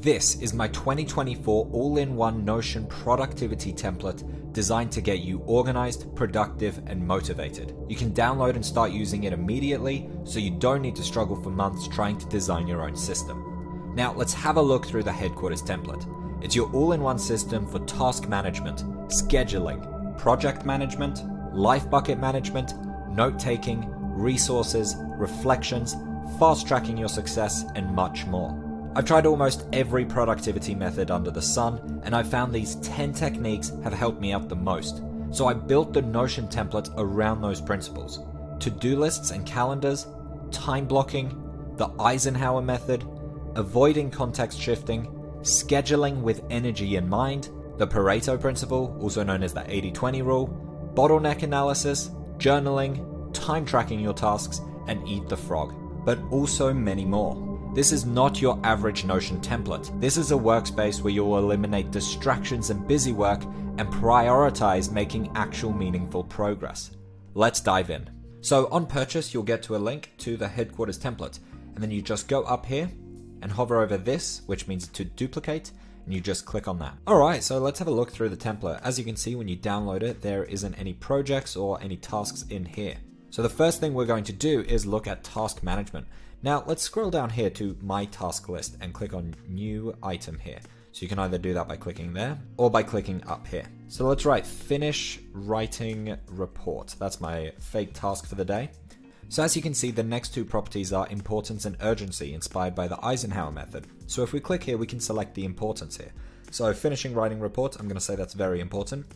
This is my 2024 all-in-one Notion productivity template designed to get you organized, productive, and motivated. You can download and start using it immediately, so you don't need to struggle for months trying to design your own system. Now let's have a look through the headquarters template. It's your all-in-one system for task management, scheduling, project management, life bucket management, note-taking, resources, reflections, fast-tracking your success, and much more. I've tried almost every productivity method under the sun, and I've found these 10 techniques have helped me out the most. So I built the Notion template around those principles. To-do lists and calendars, time blocking, the Eisenhower method, avoiding context shifting, scheduling with energy in mind, the Pareto principle, also known as the 80-20 rule, bottleneck analysis, journaling, time tracking your tasks, and eat the frog. But also many more. This is not your average Notion template. This is a workspace where you'll eliminate distractions and busy work and prioritize making actual meaningful progress. Let's dive in. So on purchase, you'll get to a link to the headquarters template, and then you just go up here and hover over this, which means to duplicate, and you just click on that. All right, so let's have a look through the template. As you can see, when you download it, there isn't any projects or any tasks in here. So the first thing we're going to do is look at task management. Now let's scroll down here to my task list and click on new item here. So you can either do that by clicking there or by clicking up here. So let's write finish writing report. That's my fake task for the day. So as you can see, the next two properties are importance and urgency, inspired by the Eisenhower method. So if we click here, we can select the importance here. So finishing writing report, I'm going to say that's very important.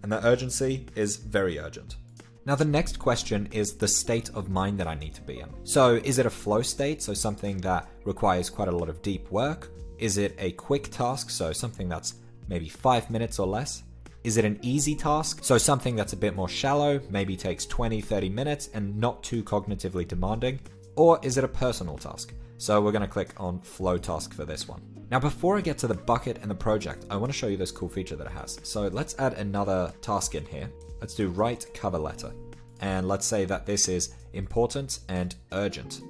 And the urgency is very urgent. Now the next question is the state of mind that I need to be in. So is it a flow state, so something that requires quite a lot of deep work? Is it a quick task, so something that's maybe 5 minutes or less? Is it an easy task, so something that's a bit more shallow, maybe takes 20-30 minutes and not too cognitively demanding? Or is it a personal task? So we're going to click on flow task for this one. Now before I get to the bucket and the project, I want to show you this cool feature that it has. So let's add another task in here. Let's do write cover letter. And let's say that this is important and urgent.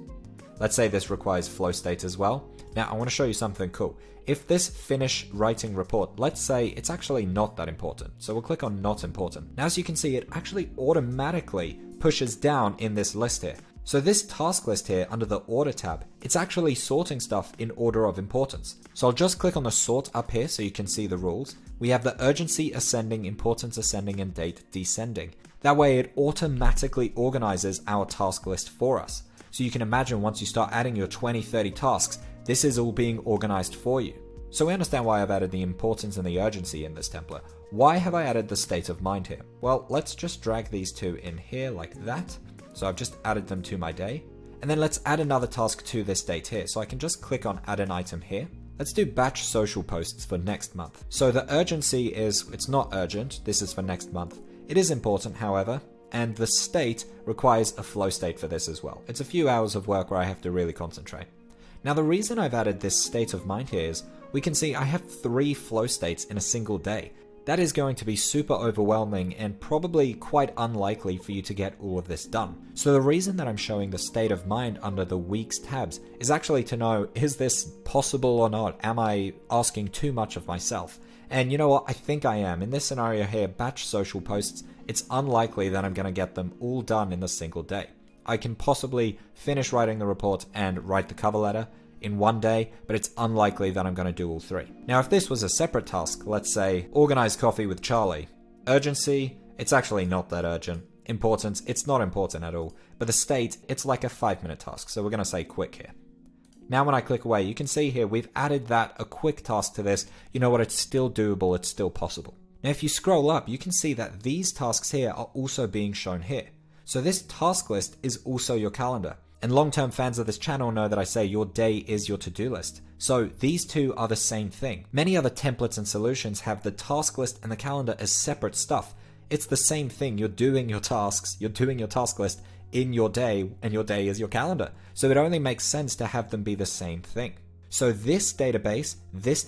Let's say this requires flow state as well. Now I want to show you something cool. If this finish writing report, let's say it's actually not that important. So we'll click on not important. Now as you can see, it actually automatically pushes down in this list here. So this task list here under the order tab, it's actually sorting stuff in order of importance. So I'll just click on the sort up here so you can see the rules. We have the urgency ascending, importance ascending, and date descending. That way it automatically organizes our task list for us. So you can imagine once you start adding your 20-30 tasks, this is all being organized for you. So we understand why I've added the importance and the urgency in this template. Why have I added the state of mind here? Well, let's just drag these two in here like that. So I've just added them to my day. And then let's add another task to this date here. So I can just click on add an item here. Let's do batch social posts for next month. So the urgency is, it's not urgent. This is for next month. It is important, however, and the state requires a flow state for this as well. It's a few hours of work where I have to really concentrate. Now the reason I've added this state of mind here is we can see I have 3 flow states in a single day. That is going to be super overwhelming and probably quite unlikely for you to get all of this done. So the reason that I'm showing the state of mind under the weeks tabs is actually to know, is this possible or not? Am I asking too much of myself? And you know what? I think I am. In this scenario here, batch social posts, it's unlikely that I'm going to get them all done in a single day. I can possibly finish writing the report and write the cover letter in one day, but it's unlikely that I'm going to do all 3. Now, if this was a separate task, let's say organize coffee with Charlie. Urgency, it's actually not that urgent. Importance, it's not important at all. But the state, it's like a 5-minute task. So we're going to say quick here. Now, when I click away, you can see here, we've added that a quick task to this. You know what? It's still doable. It's still possible. Now, if you scroll up, you can see that these tasks here are also being shown here. So this task list is also your calendar. And long-term fans of this channel know that I say your day is your to-do list. So these two are the same thing. Many other templates and solutions have the task list and the calendar as separate stuff. It's the same thing. You're doing your tasks, you're doing your task list in your day, and your day is your calendar. So it only makes sense to have them be the same thing. So this database, and this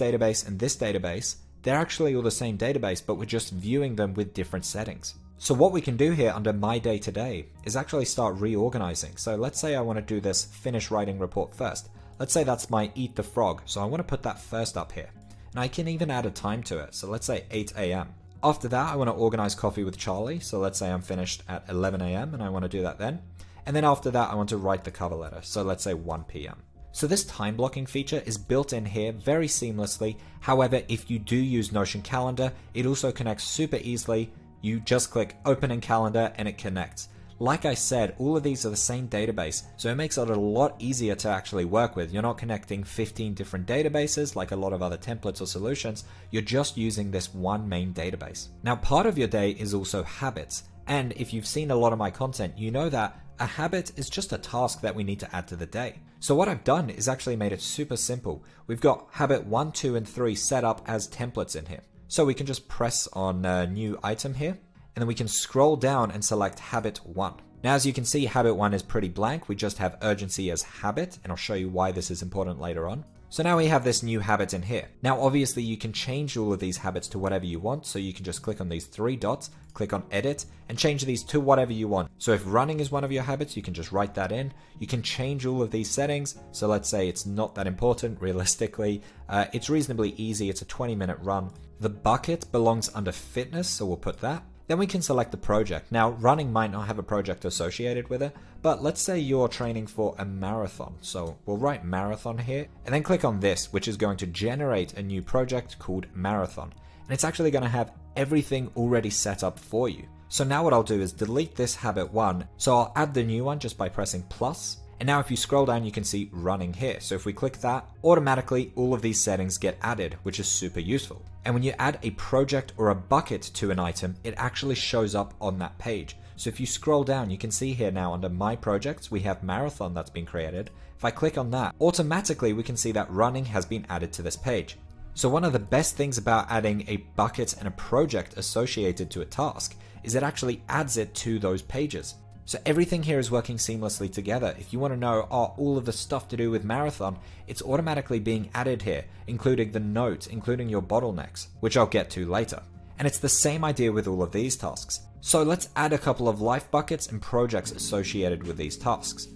database, they're actually all the same database, but we're just viewing them with different settings. So what we can do here under my day-to-day is actually start reorganizing. So let's say I want to do this finish writing report first. let's say that's my eat the frog. So I want to put that first up here. And I can even add a time to it. So let's say 8 a.m. After that, I want to organize coffee with Charlie. So let's say I'm finished at 11 a.m. and I want to do that then. And then after that, I want to write the cover letter. So let's say 1 p.m. So this time blocking feature is built in here very seamlessly. However, if you do use Notion Calendar, it also connects super easily. You just click open in calendar and it connects. Like I said, all of these are the same database, so it makes it a lot easier to actually work with. You're not connecting 15 different databases like a lot of other templates or solutions. You're just using this one main database. Now, part of your day is also habits. And if you've seen a lot of my content, you know that a habit is just a task that we need to add to the day. So what I've done is actually made it super simple. We've got habit 1, 2, and 3 set up as templates in here. So we can just press on a new item here, and then we can scroll down and select habit 1. Now, as you can see, habit 1 is pretty blank. We just have urgency as habit, and I'll show you why this is important later on. So now we have this new habit in here. Now, obviously you can change all of these habits to whatever you want. So you can just click on these 3 dots, click on edit, and change these to whatever you want. So if running is one of your habits, you can just write that in. You can change all of these settings. So let's say it's not that important realistically. It's reasonably easy. It's a 20-minute run. The bucket belongs under fitness, so we'll put that. Then we can select the project. Now, running might not have a project associated with it, but let's say you're training for a marathon. So we'll write marathon here and then click on this, which is going to generate a new project called marathon. And it's actually going to have everything already set up for you. So now what I'll do is delete this habit 1. So I'll add the new one just by pressing plus. And now if you scroll down, you can see running here. So if we click that, automatically all of these settings get added, which is super useful. And when you add a project or a bucket to an item, it actually shows up on that page. So if you scroll down, you can see here now under my projects, we have marathon that's been created. If I click on that, automatically we can see that running has been added to this page. So one of the best things about adding a bucket and a project associated to a task is it actually adds it to those pages. So everything here is working seamlessly together. If you want to know all of the stuff to do with marathon, it's automatically being added here, including the note, including your bottlenecks, which I'll get to later. And it's the same idea with all of these tasks. So let's add a couple of life buckets and projects associated with these tasks.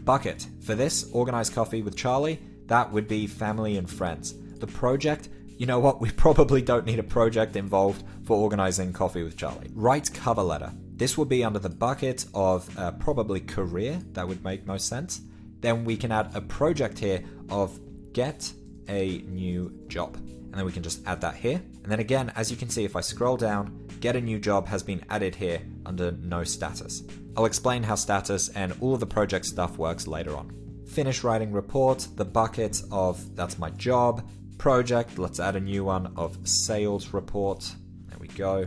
Bucket. For this, organize coffee with Charlie, that would be family and friends. The project, you know what, we probably don't need a project involved for organizing coffee with Charlie. Write cover letter. This will be under the bucket of probably career. That would make most sense. Then we can add a project here of get a new job. And then we can just add that here. And then again, as you can see, if I scroll down, get a new job has been added here under no status. I'll explain how status and all of the project stuff works later on. Finish writing report, the bucket of that's my job. Project, let's add a new one of sales report. There we go.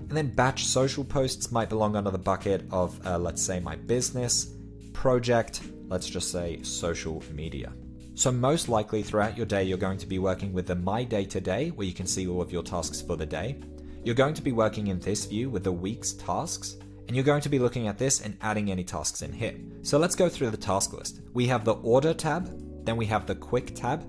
And then batch social posts might belong under the bucket of, let's say, my business. Project, let's just say social media. So most likely throughout your day, you're going to be working with the My Day Today, where you can see all of your tasks for the day. You're going to be working in this view with the week's tasks, and you're going to be looking at this and adding any tasks in here. So let's go through the task list. We have the Order tab, then we have the Quick tab.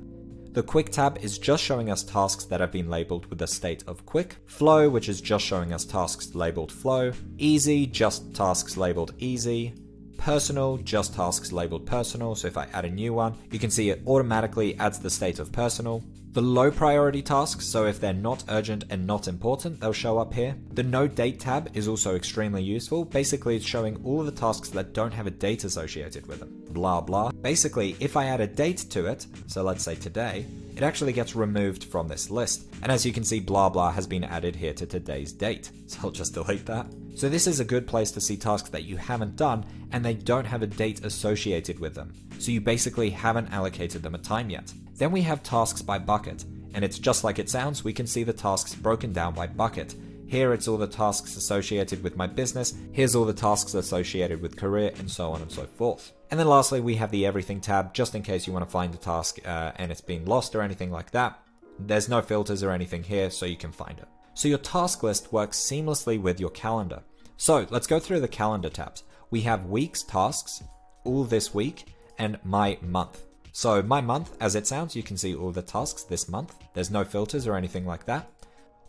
The Quick tab is just showing us tasks that have been labeled with the state of quick. Flow, which is just showing us tasks labeled flow. Easy, just tasks labeled easy. Personal, just tasks labeled personal. So if I add a new one, you can see it automatically adds the state of personal. The low priority tasks, so if they're not urgent and not important, they'll show up here. The No Date tab is also extremely useful. Basically, it's showing all of the tasks that don't have a date associated with them. Blah, blah. Basically, if I add a date to it, so let's say today, it actually gets removed from this list. And as you can see, blah, blah has been added here to today's date. So I'll just delete that. So this is a good place to see tasks that you haven't done and they don't have a date associated with them. So you basically haven't allocated them a time yet. Then we have tasks by bucket, and it's just like it sounds. We can see the tasks broken down by bucket. Here it's all the tasks associated with my business, here's all the tasks associated with career, and so on and so forth. And then lastly, we have the Everything tab, just in case you want to find a task and it's been lost or anything like that. There's no filters or anything here, so you can find it. So your task list works seamlessly with your calendar. So let's go through the calendar tabs. We have week's tasks, all this week, and my month. So my month, as it sounds, you can see all the tasks this month. There's no filters or anything like that.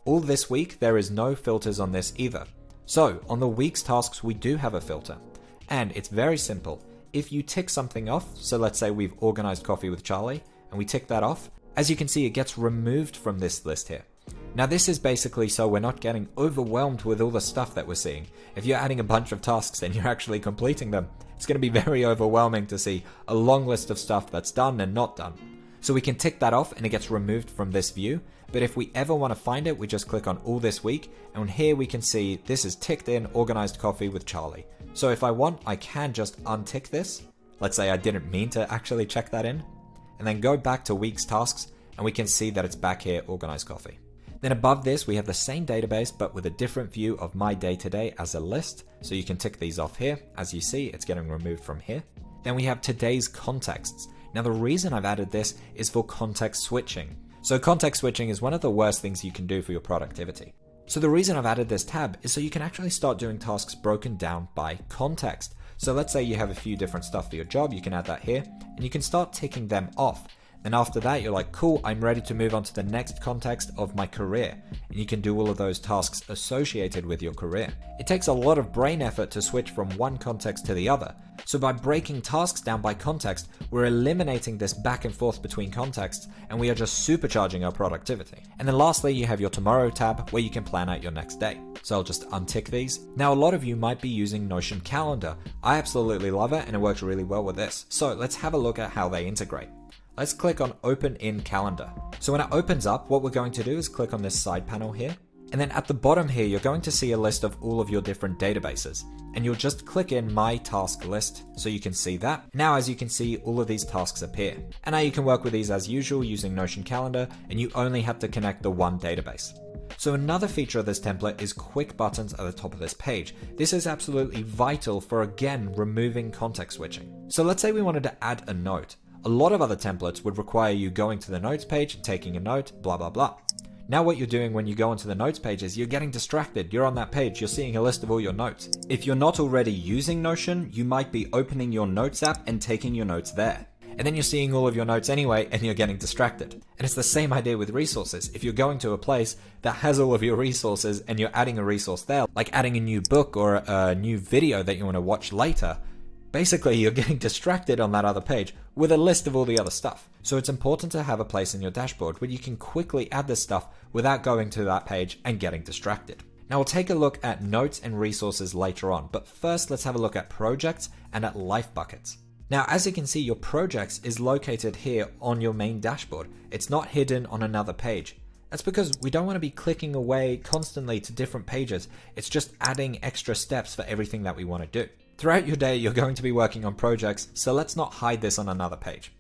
All this week, there is no filters on this either. So on the week's tasks, we do have a filter. And it's very simple. if you tick something off, so let's say we've organized coffee with Charlie, and we tick that off, as you can see, it gets removed from this list here. Now this is basically so we're not getting overwhelmed with all the stuff that we're seeing. If you're adding a bunch of tasks and you're actually completing them, it's going to be very overwhelming to see a long list of stuff that's done and not done. So we can tick that off and it gets removed from this view. But if we ever want to find it, we just click on all this week, and here we can see this is ticked in organized coffee with Charlie. So if I want, I can just untick this. Let's say I didn't mean to actually check that in, and then go back to week's tasks, and we can see that it's back here, organized coffee. Then above this, we have the same database, but with a different view of my day-to-day as a list. So you can tick these off here. As you see, it's getting removed from here. Then we have today's contexts. Now the reason I've added this is for context switching. So context switching is one of the worst things you can do for your productivity. So the reason I've added this tab is so you can actually start doing tasks broken down by context. So let's say you have a few different stuff for your job, you can add that here, and you can start ticking them off. And after that, you're like, cool, I'm ready to move on to the next context of my career. And you can do all of those tasks associated with your career. It takes a lot of brain effort to switch from one context to the other. So by breaking tasks down by context, we're eliminating this back and forth between contexts, and we are just supercharging our productivity. And then lastly, you have your tomorrow tab where you can plan out your next day. So I'll just untick these. Now, a lot of you might be using Notion Calendar. I absolutely love it and it works really well with this. So let's have a look at how they integrate. Let's click on Open in Calendar. So when it opens up, what we're going to do is click on this side panel here. And then at the bottom here, you're going to see a list of all of your different databases. And you'll just click in My Task List so you can see that. Now, as you can see, all of these tasks appear. And now you can work with these as usual using Notion Calendar, and you only have to connect the one database. So another feature of this template is quick buttons at the top of this page. This is absolutely vital for, again, removing context switching. So let's say we wanted to add a note. A lot of other templates would require you going to the notes page, taking a note, blah, blah, blah. Now what you're doing when you go onto the notes page is you're getting distracted. You're on that page, you're seeing a list of all your notes. If you're not already using Notion, you might be opening your notes app and taking your notes there. And then you're seeing all of your notes anyway, and you're getting distracted. And it's the same idea with resources. If you're going to a place that has all of your resources and you're adding a resource there, like adding a new book or a new video that you want to watch later, basically you're getting distracted on that other page with a list of all the other stuff. So it's important to have a place in your dashboard where you can quickly add this stuff without going to that page and getting distracted. Now we'll take a look at notes and resources later on, but first let's have a look at projects and at life buckets. Now, as you can see, your projects is located here on your main dashboard. It's not hidden on another page. That's because we don't want to be clicking away constantly to different pages. It's just adding extra steps for everything that we want to do. Throughout your day, you're going to be working on projects, so let's not hide this on another page.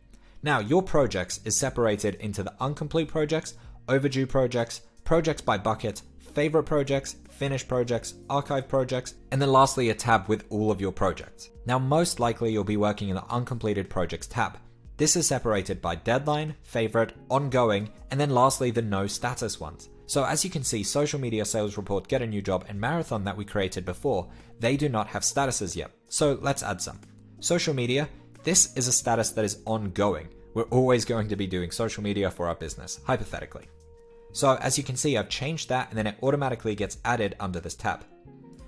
Now, your projects is separated into the incomplete projects, overdue projects, projects by bucket, favorite projects, finished projects, archive projects, and then lastly a tab with all of your projects. Now most likely you'll be working in the uncompleted projects tab. This is separated by deadline, favorite, ongoing, and then lastly the no status ones. So as you can see, social media, sales report, get a new job, and marathon that we created before, they do not have statuses yet. So let's add some. Social media, this is a status that is ongoing. We're always going to be doing social media for our business, hypothetically. So as you can see, I've changed that and then it automatically gets added under this tab.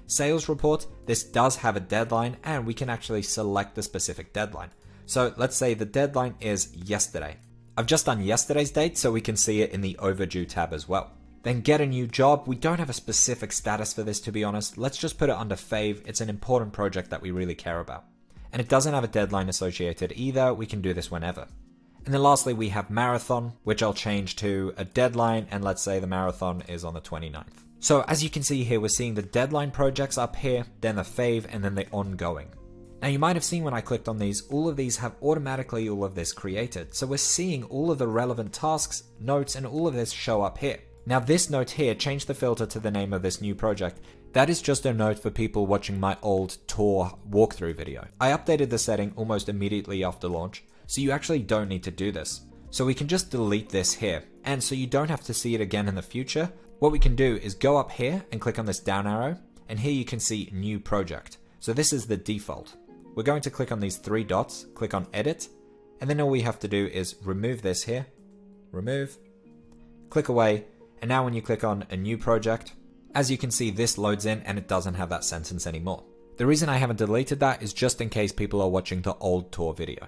Sales report, this does have a deadline and we can actually select the specific deadline. So let's say the deadline is yesterday. I've just done yesterday's date so we can see it in the overdue tab as well. Then get a new job. We don't have a specific status for this, to be honest. Let's just put it under fave. It's an important project that we really care about. And it doesn't have a deadline associated either. We can do this whenever. And then lastly, we have marathon, which I'll change to a deadline. And let's say the marathon is on the 29th. So as you can see here, we're seeing the deadline projects up here, then the fave, and then the ongoing. Now you might have seen when I clicked on these, all of these have automatically all of this created. So we're seeing all of the relevant tasks, notes, and all of this show up here. Now this note here, change the filter to the name of this new project. That is just a note for people watching my old tour walkthrough video. I updated the setting almost immediately after launch, so you actually don't need to do this. So we can just delete this here, and so you don't have to see it again in the future. What we can do is go up here and click on this down arrow, and here you can see new project. So this is the default. We're going to click on these three dots, click on edit, and then all we have to do is remove this here, remove, click away, and now when you click on a new project, as you can see, this loads in and it doesn't have that sentence anymore. The reason I haven't deleted that is just in case people are watching the old tour video.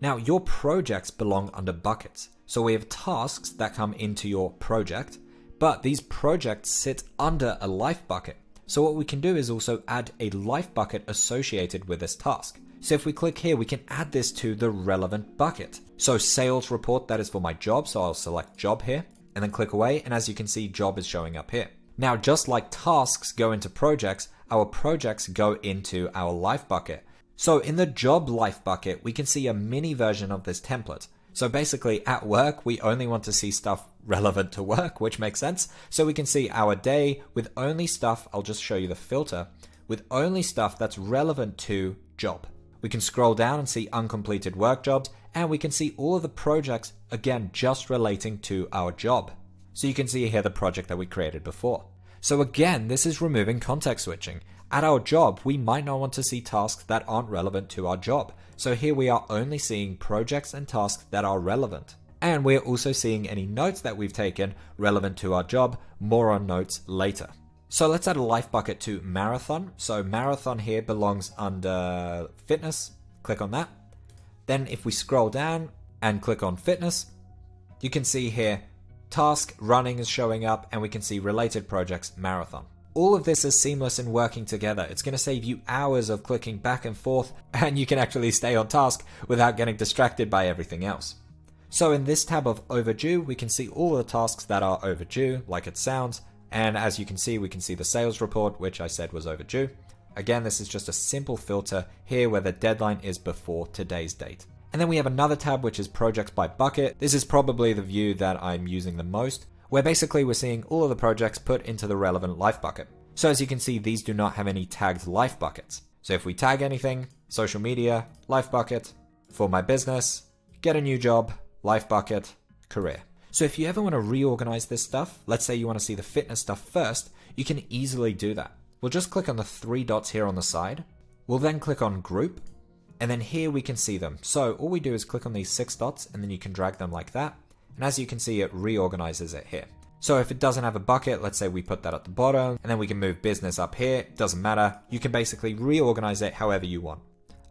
Now, your projects belong under buckets. So we have tasks that come into your project, but these projects sit under a life bucket. So what we can do is also add a life bucket associated with this task. So if we click here, we can add this to the relevant bucket. So sales report, that is for my job. So I'll select job here and then click away. And as you can see, job is showing up here. Now, just like tasks go into projects, our projects go into our life bucket. So in the job life bucket, we can see a mini version of this template. So basically at work, we only want to see stuff relevant to work, which makes sense. So we can see our day with only stuff, I'll just show you the filter, with only stuff that's relevant to job. We can scroll down and see uncompleted work jobs, and we can see all of the projects, again, just relating to our job. So you can see here the project that we created before. So again, this is removing context switching. At our job, we might not want to see tasks that aren't relevant to our job. So here we are only seeing projects and tasks that are relevant. And we're also seeing any notes that we've taken relevant to our job, more on notes later. So let's add a life bucket to marathon. So marathon here belongs under fitness. Click on that. Then if we scroll down and click on fitness, you can see here task running is showing up, and we can see related projects marathon. All of this is seamless and working together. It's going to save you hours of clicking back and forth, and you can actually stay on task without getting distracted by everything else. So in this tab of overdue, we can see all the tasks that are overdue, like it sounds. And as you can see, we can see the sales report, which I said was overdue. Again, this is just a simple filter here where the deadline is before today's date. And then we have another tab, which is projects by bucket. This is probably the view that I'm using the most, where basically we're seeing all of the projects put into the relevant life bucket. So as you can see, these do not have any tagged life buckets. So if we tag anything, social media, life bucket, for my business, get a new job, life bucket, career. So if you ever want to reorganize this stuff, let's say you want to see the fitness stuff first, you can easily do that. We'll just click on the 3 dots here on the side. We'll then click on group, and then here we can see them. So all we do is click on these 6 dots, and then you can drag them like that. And as you can see, it reorganizes it here. So if it doesn't have a bucket, let's say we put that at the bottom, and then we can move business up here, it doesn't matter. You can basically reorganize it however you want.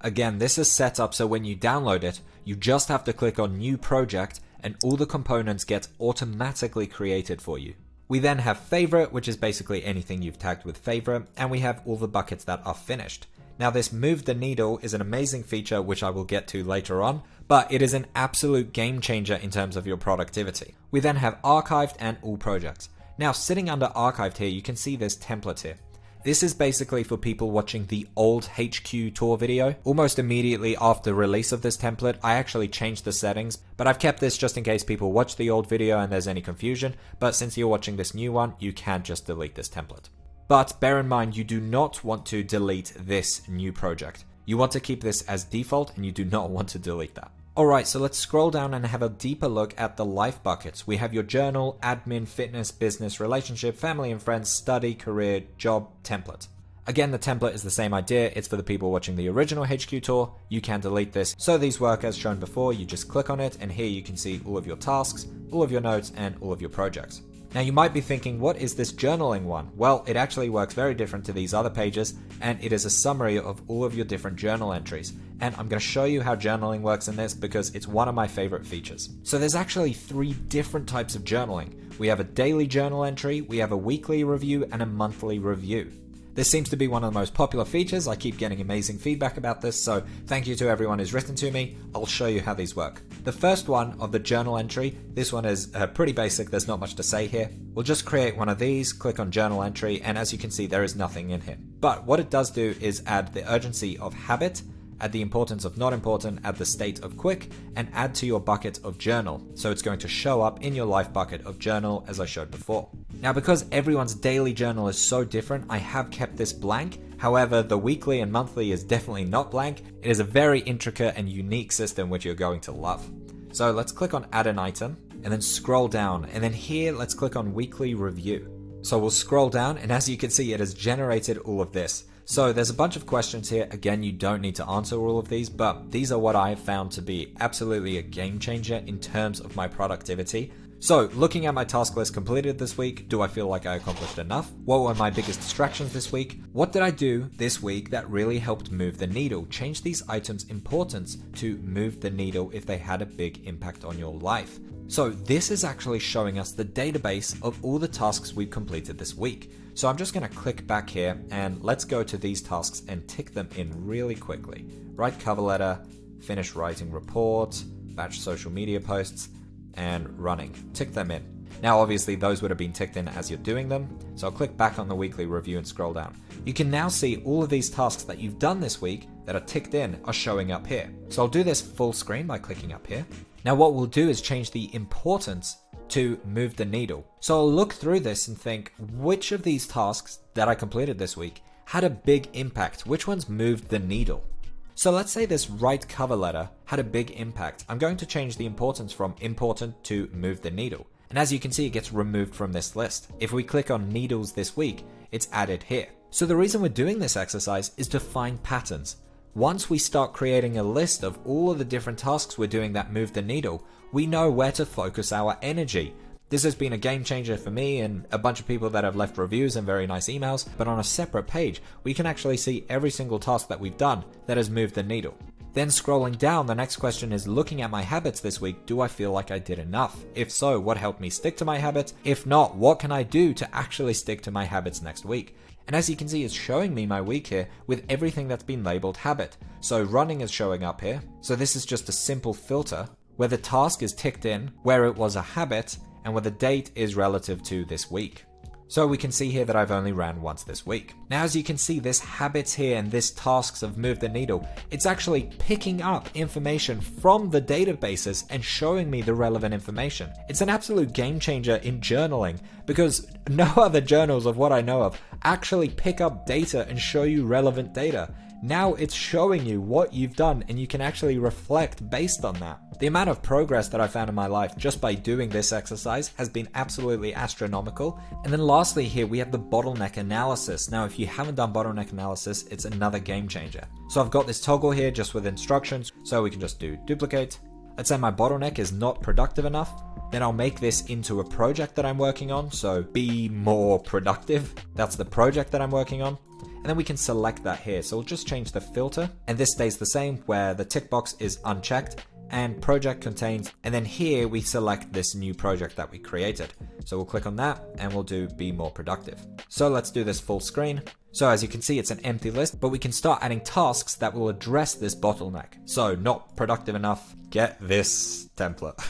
Again, this is set up so when you download it, you just have to click on new project, and all the components get automatically created for you. We then have favorite, which is basically anything you've tagged with favorite, and we have all the buckets that are finished. Now this move the needle is an amazing feature which I will get to later on, but it is an absolute game changer in terms of your productivity. We then have archived and all projects. Now sitting under archived here, you can see this template here. This is basically for people watching the old HQ tour video. Almost immediately after release of this template, I actually changed the settings, but I've kept this just in case people watch the old video and there's any confusion. But since you're watching this new one, you can just delete this template. But bear in mind, you do not want to delete this new project. You want to keep this as default and you do not want to delete that. Alright, so let's scroll down and have a deeper look at the life buckets. We have your journal, admin, fitness, business, relationship, family and friends, study, career, job, template. Again, the template is the same idea. It's for the people watching the original HQ tour. You can delete this. So these work as shown before. You just click on it and here you can see all of your tasks, all of your notes, and all of your projects. Now you might be thinking, what is this journaling one? Well, it actually works very different to these other pages, and it is a summary of all of your different journal entries. And I'm going to show you how journaling works in this because it's one of my favorite features. So there's actually 3 different types of journaling. We have a daily journal entry, we have a weekly review, and a monthly review. This seems to be one of the most popular features. I keep getting amazing feedback about this, so thank you to everyone who's written to me. I'll show you how these work. The first one of the journal entry, this one is pretty basic, there's not much to say here. We'll just create one of these, click on journal entry, and as you can see, there is nothing in here. But what it does do is add the urgency of habit, add the importance of not important, add the state of quick, and add to your bucket of journal. So it's going to show up in your life bucket of journal as I showed before. Now because everyone's daily journal is so different, I have kept this blank. However, the weekly and monthly is definitely not blank. It is a very intricate and unique system which you're going to love. So let's click on add an item and then scroll down. And then here, let's click on weekly review. So we'll scroll down and as you can see, it has generated all of this. So there's a bunch of questions here. Again, you don't need to answer all of these, but these are what I have found to be absolutely a game changer in terms of my productivity. So, looking at my task list completed this week, do I feel like I accomplished enough? What were my biggest distractions this week? What did I do this week that really helped move the needle? Change these items' importance to move the needle if they had a big impact on your life. So this is actually showing us the database of all the tasks we've completed this week. So I'm just going to click back here and let's go to these tasks and tick them in really quickly. Write cover letter, finish writing reports, batch social media posts, and running. Tick them in. Now obviously those would have been ticked in as you're doing them, so I'll click back on the weekly review and scroll down. You can now see all of these tasks that you've done this week that are ticked in are showing up here. So I'll do this full screen by clicking up here. Now what we'll do is change the importance to move the needle. So I'll look through this and think which of these tasks that I completed this week had a big impact, which ones moved the needle. So let's say this write cover letter had a big impact. I'm going to change the importance from important to move the needle. And as you can see, it gets removed from this list. If we click on needles this week, it's added here. So the reason we're doing this exercise is to find patterns. Once we start creating a list of all of the different tasks we're doing that move the needle, we know where to focus our energy. This has been a game changer for me and a bunch of people that have left reviews and very nice emails, but on a separate page, we can actually see every single task that we've done that has moved the needle. Then scrolling down, the next question is looking at my habits this week, do I feel like I did enough? If so, what helped me stick to my habits? If not, what can I do to actually stick to my habits next week? And as you can see, it's showing me my week here with everything that's been labeled habit. So running is showing up here. So this is just a simple filter where the task is ticked in, where it was a habit, and where the date is relative to this week. So we can see here that I've only ran once this week. Now as you can see, this habits here and this tasks of move the needle, it's actually picking up information from the databases and showing me the relevant information. It's an absolute game changer in journaling because no other journals of what I know of actually pick up data and show you relevant data. Now it's showing you what you've done and you can actually reflect based on that. The amount of progress that I found in my life just by doing this exercise has been absolutely astronomical. And then lastly here we have the bottleneck analysis. Now if you haven't done bottleneck analysis, it's another game changer. So I've got this toggle here just with instructions, so we can just do duplicate. Let's say my bottleneck is not productive enough. Then I'll make this into a project that I'm working on. So be more productive. That's the project that I'm working on. And then we can select that here. So we'll just change the filter and this stays the same where the tick box is unchecked and project contains, and then here we select this new project that we created. So we'll click on that and we'll do be more productive. So let's do this full screen. So as you can see, it's an empty list, but we can start adding tasks that will address this bottleneck. So not productive enough, get this template.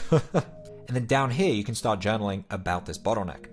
And then down here, you can start journaling about this bottleneck.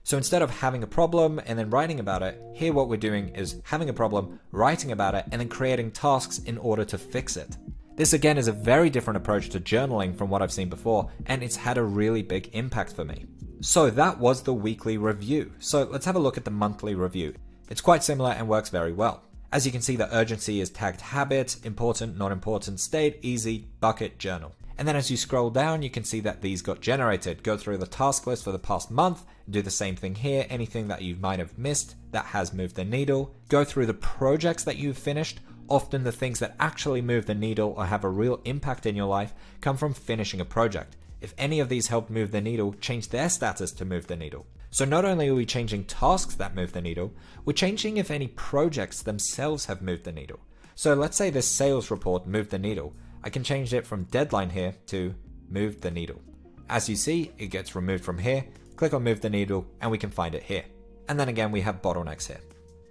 So instead of having a problem and then writing about it, here what we're doing is having a problem, writing about it, and then creating tasks in order to fix it. This again is a very different approach to journaling from what I've seen before, and it's had a really big impact for me. So that was the weekly review. So let's have a look at the monthly review. It's quite similar and works very well. As you can see, the urgency is tagged habit, important, not important, state, easy, bucket, journal. And then as you scroll down, you can see that these got generated. Go through the task list for the past month, do the same thing here. Anything that you might have missed that has moved the needle. Go through the projects that you've finished. Often the things that actually move the needle or have a real impact in your life come from finishing a project. If any of these helped move the needle, change their status to move the needle. So not only are we changing tasks that move the needle, we're changing if any projects themselves have moved the needle. So let's say this sales report moved the needle. I can change it from deadline here to move the needle. As you see, it gets removed from here. Click on move the needle and we can find it here. And then again, we have bottlenecks here.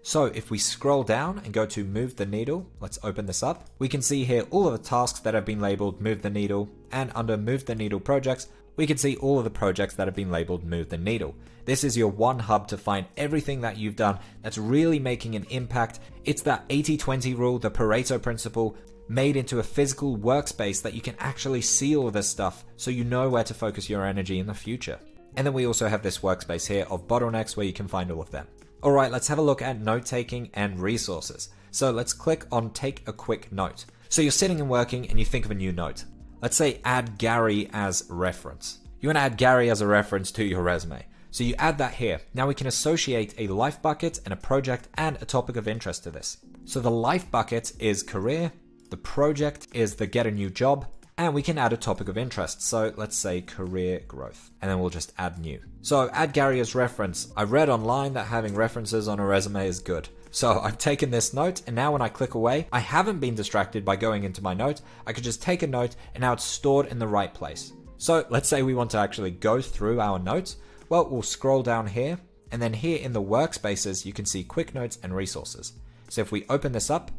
So if we scroll down and go to move the needle, let's open this up. We can see here all of the tasks that have been labeled move the needle, and under move the needle projects, we can see all of the projects that have been labeled move the needle. This is your one hub to find everything that you've done that's really making an impact. It's that 80-20 rule, the Pareto principle, made into a physical workspace that you can actually see all of this stuff so you know where to focus your energy in the future. And then we also have this workspace here of bottlenecks where you can find all of them. Alright, let's have a look at note-taking and resources. So let's click on take a quick note. So you're sitting and working and you think of a new note. Let's say add Gary as reference. You want to add Gary as a reference to your resume. So you add that here. Now we can associate a life bucket and a project and a topic of interest to this. So the life bucket is career, the project is the get a new job, and we can add a topic of interest. So let's say career growth, and then we'll just add new. So add Gary as reference. I read online that having references on a resume is good. So I've taken this note, and now when I click away, I haven't been distracted by going into my note. I could just take a note, and now it's stored in the right place. So let's say we want to actually go through our notes. Well, we'll scroll down here, and then here in the Workspaces, you can see quick notes and resources. So if we open this up,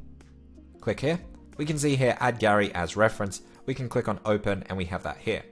click here, we can see here, add Gary as reference. We can click on open, and we have that here.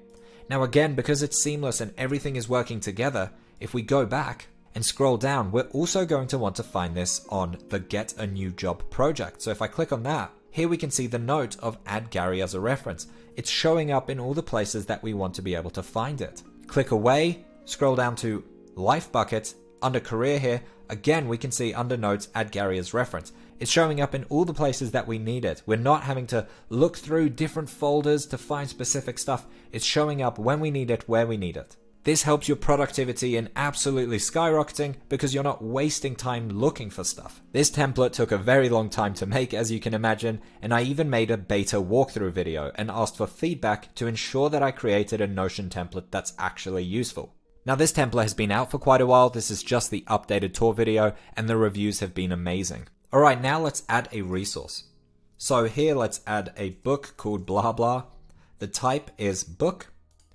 Now again, because it's seamless and everything is working together, if we go back and scroll down, we're also going to want to find this on the Get a New Job project. So if I click on that, here we can see the note of add Gary as a reference. It's showing up in all the places that we want to be able to find it. Click away, scroll down to Life Bucket, under career here, again we can see under notes, add Gary as reference. It's showing up in all the places that we need it. We're not having to look through different folders to find specific stuff. It's showing up when we need it, where we need it. This helps your productivity in absolutely skyrocketing because you're not wasting time looking for stuff. This template took a very long time to make, as you can imagine, and I even made a beta walkthrough video and asked for feedback to ensure that I created a Notion template that's actually useful. Now this template has been out for quite a while. This is just the updated tour video, and the reviews have been amazing. Alright, now let's add a resource. So here let's add a book called blah blah. The type is book.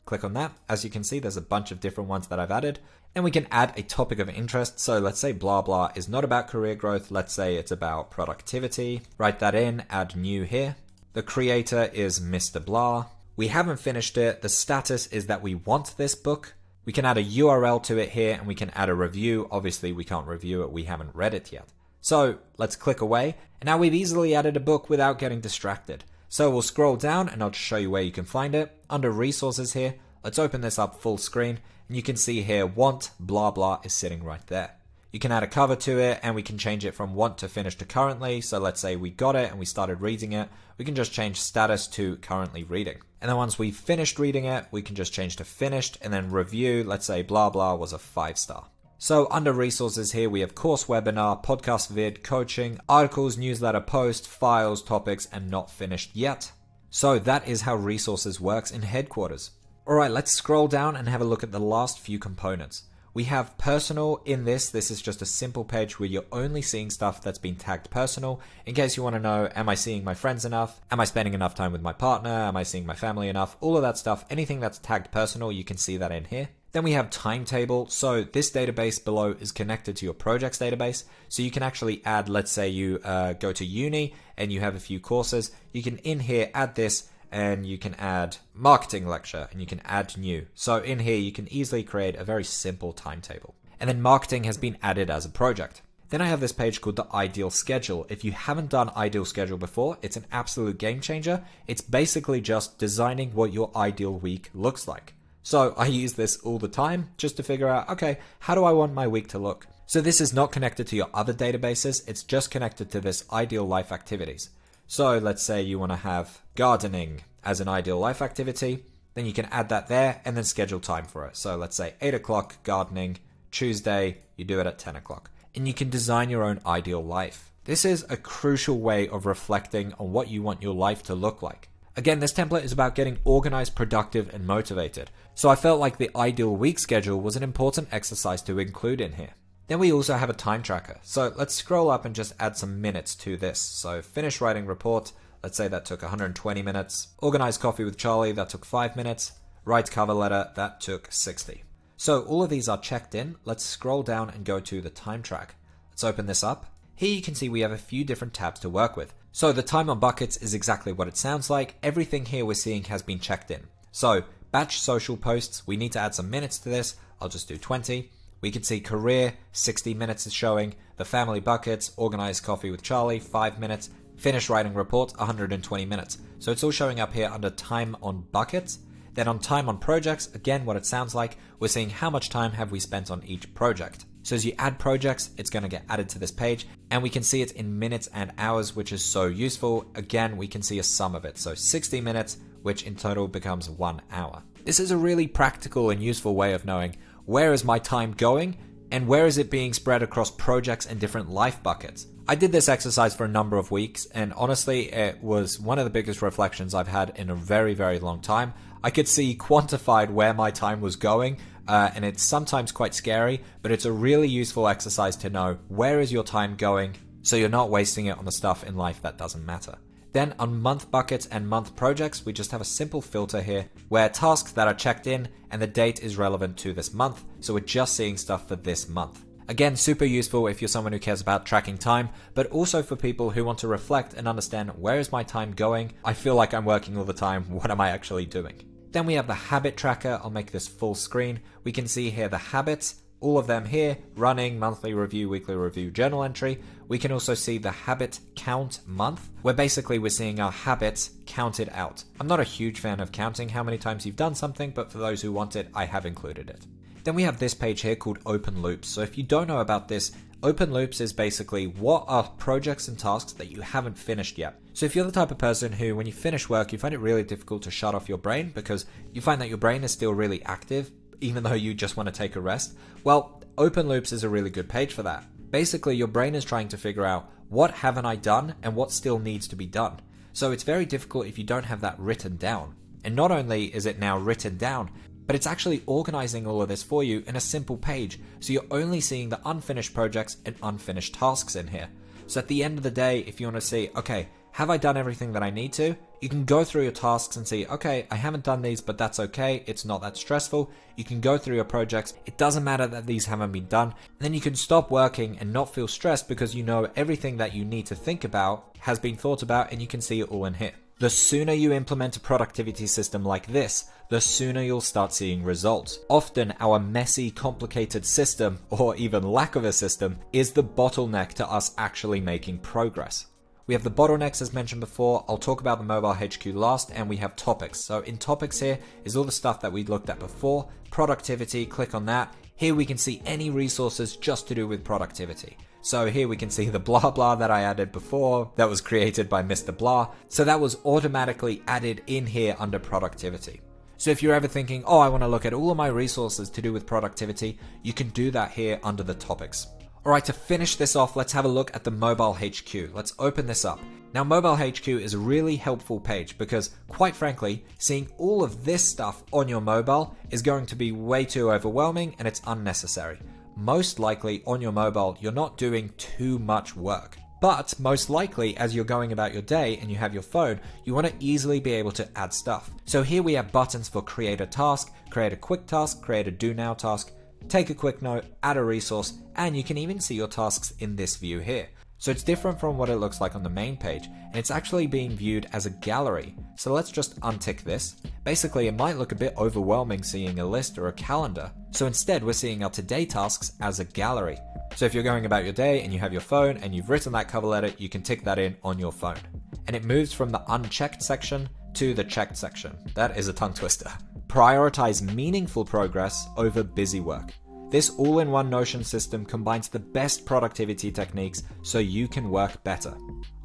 Click on that. As you can see, there's a bunch of different ones that I've added. And we can add a topic of interest. So let's say blah blah is not about career growth. Let's say it's about productivity. Write that in, add new here. The creator is Mr. Blah. We haven't finished it. The status is that we want this book. We can add a URL to it here, and we can add a review. Obviously, we can't review it. We haven't read it yet. So let's click away. And now we've easily added a book without getting distracted. So we'll scroll down, and I'll just show you where you can find it. Under resources here, let's open this up full screen, and you can see here want blah blah is sitting right there. You can add a cover to it, and we can change it from want to finish to currently. So let's say we got it and we started reading it. We can just change status to currently reading. And then once we've finished reading it, we can just change to finished, and then review. Let's say blah blah was a 5-star. So under resources here, we have course, webinar, podcast, vid, coaching, articles, newsletter, post, files, topics, and not finished yet. So that is how resources works in headquarters. All right, let's scroll down and have a look at the last few components. We have personal in this. This is just a simple page where you're only seeing stuff that's been tagged personal. In case you want to know, am I seeing my friends enough? Am I spending enough time with my partner? Am I seeing my family enough? All of that stuff, anything that's tagged personal, you can see that in here. Then we have Timetable. So this database below is connected to your projects database. So you can actually add, let's say you go to uni and you have a few courses. You can in here add this, and you can add marketing lecture, and you can add new. So in here, you can easily create a very simple timetable. And then marketing has been added as a project. Then I have this page called the ideal schedule. If you haven't done ideal schedule before, it's an absolute game changer. It's basically just designing what your ideal week looks like. So I use this all the time just to figure out, okay, how do I want my week to look? So this is not connected to your other databases. It's just connected to this ideal life activities. So let's say you want to have gardening as an ideal life activity, then you can add that there and then schedule time for it. So let's say 8 o'clock gardening, Tuesday, you do it at 10 o'clock. And you can design your own ideal life. This is a crucial way of reflecting on what you want your life to look like. Again, this template is about getting organized, productive, and motivated. So I felt like the ideal week schedule was an important exercise to include in here. Then we also have a time tracker. So let's scroll up and just add some minutes to this. So finish writing report, let's say that took 120 minutes. Organize coffee with Charlie, that took 5 minutes. Write cover letter, that took 60. So all of these are checked in. Let's scroll down and go to the time track. Let's open this up. Here you can see we have a few different tabs to work with. So the time on buckets is exactly what it sounds like. Everything here we're seeing has been checked in. So batch social posts, we need to add some minutes to this. I'll just do 20. We can see career, 60 minutes is showing. The family buckets, organize coffee with Charlie, 5 minutes. Finish writing report, 120 minutes. So it's all showing up here under time on buckets. Then on time on projects, again, what it sounds like, we're seeing how much time have we spent on each project. So as you add projects, it's going to get added to this page, and we can see it in minutes and hours, which is so useful. Again, we can see a sum of it. So 60 minutes, which in total becomes 1 hour. This is a really practical and useful way of knowing where is my time going And where is it being spread across projects and different life buckets? I did this exercise for a number of weeks, and honestly, it was one of the biggest reflections I've had in a very, very long time. I could see quantified where my time was going, and it's sometimes quite scary, but it's a really useful exercise to know where is your time going so you're not wasting it on the stuff in life that doesn't matter. Then on month buckets and month projects, we just have a simple filter here where tasks that are checked in and the date is relevant to this month. So we're just seeing stuff for this month. Again, super useful if you're someone who cares about tracking time, but also for people who want to reflect and understand where is my time going? I feel like I'm working all the time. What am I actually doing? Then we have the habit tracker. I'll make this full screen. We can see here the habits, all of them here, running, monthly review, weekly review, journal entry. We can also see the habit count month, where basically we're seeing our habits counted out. I'm not a huge fan of counting how many times you've done something, but for those who want it, I have included it. Then we have this page here called Open Loops. So if you don't know about this, Open Loops is basically what are projects and tasks that you haven't finished yet. So if you're the type of person who, when you finish work, you find it really difficult to shut off your brain because you find that your brain is still really active, even though you just want to take a rest, well, Open Loops is a really good page for that. Basically, your brain is trying to figure out what haven't I done and what still needs to be done. So it's very difficult if you don't have that written down. And not only is it now written down, but it's actually organizing all of this for you in a simple page. So you're only seeing the unfinished projects and unfinished tasks in here. So at the end of the day, if you want to see, okay, have I done everything that I need to? You can go through your tasks and see, okay, I haven't done these, but that's okay. It's not that stressful. You can go through your projects. It doesn't matter that these haven't been done. And then you can stop working and not feel stressed because you know everything that you need to think about has been thought about and you can see it all in here. The sooner you implement a productivity system like this, the sooner you'll start seeing results. Often our messy, complicated system, or even lack of a system, is the bottleneck to us actually making progress. We have the bottlenecks as mentioned before. I'll talk about the mobile HQ last, and we have topics. So in topics here is all the stuff that we looked at before. Productivity, click on that. Here we can see any resources just to do with productivity. So here we can see the blah blah that I added before that was created by Mr. Blah. So that was automatically added in here under productivity. So if you're ever thinking, oh, I want to look at all of my resources to do with productivity, you can do that here under the topics. Alright, to finish this off, let's have a look at the mobile HQ. Let's open this up. Now, mobile HQ is a really helpful page because, quite frankly, seeing all of this stuff on your mobile is going to be way too overwhelming and it's unnecessary. Most likely on your mobile, you're not doing too much work. But most likely, as you're going about your day and you have your phone, you want to easily be able to add stuff. So here we have buttons for create a task, create a quick task, create a do now task, take a quick note, add a resource, and you can even see your tasks in this view here. So it's different from what it looks like on the main page, and it's actually being viewed as a gallery. So let's just untick this. Basically, it might look a bit overwhelming seeing a list or a calendar. So instead, we're seeing our today tasks as a gallery. So if you're going about your day and you have your phone and you've written that cover letter, you can tick that in on your phone. And it moves from the unchecked section to the checked section. That is a tongue twister. Prioritize meaningful progress over busy work. This all-in-one Notion system combines the best productivity techniques so you can work better.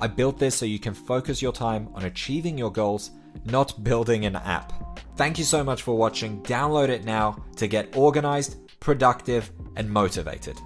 I built this so you can focus your time on achieving your goals, not building an app. Thank you so much for watching. Download it now to get organized, productive, and motivated.